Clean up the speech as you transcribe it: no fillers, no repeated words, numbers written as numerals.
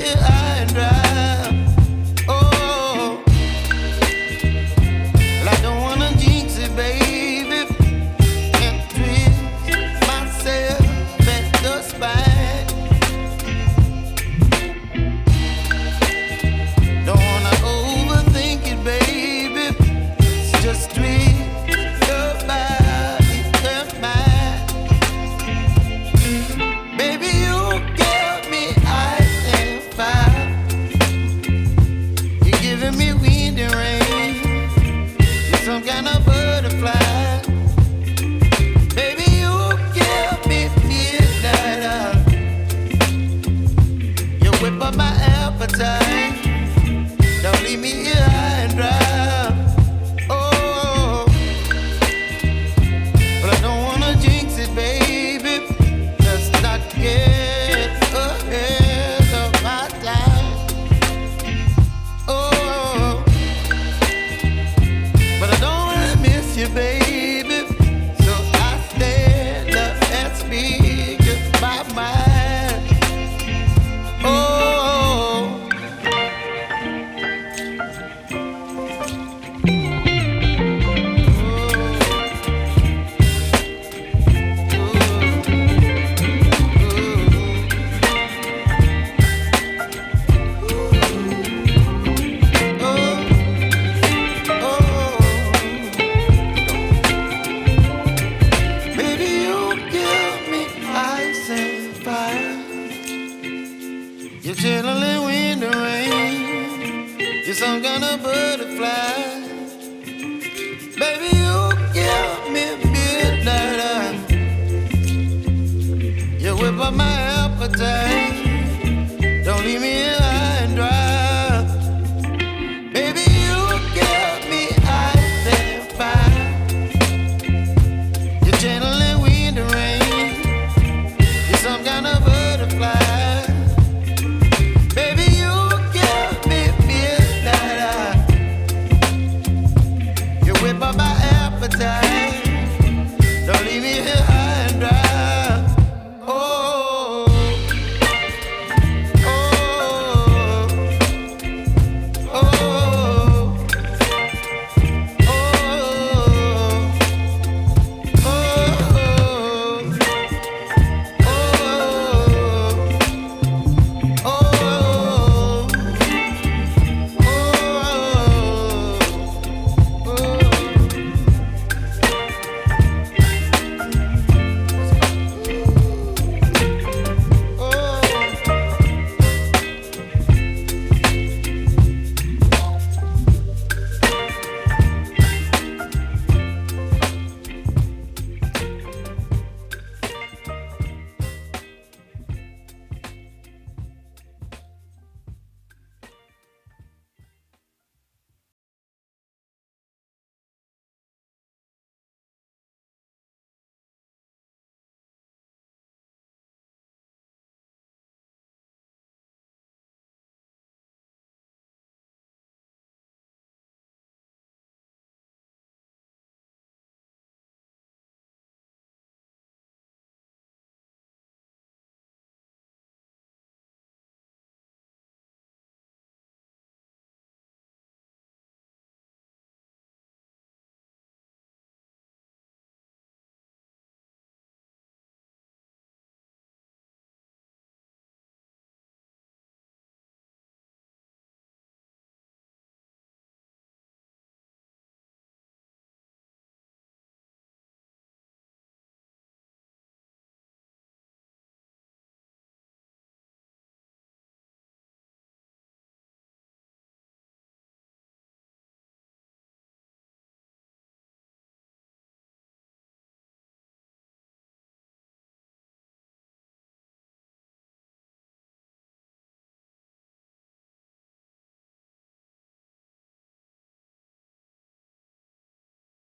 here high and dry. Oh, well, I don't wanna jinx it, baby, and twist myself at the spine. Don't wanna overthink it, baby. It's just twist your body and mine. Baby, you give me ice and fire. You're giving me wind and rain. You're some kind of butterfly. Baby, you give me midnight. You whip up my appetite. Don't leave me here high and dry. Oh, but I don't wanna jinx it, baby. Let's not get ahead of my time. Oh, but I don't wanna miss you, baby. So I stand up and speak my mind. Oh. You're chilling wind and rain. You're some kind of butterfly. Baby, you give me midnight. You whip up my appetite.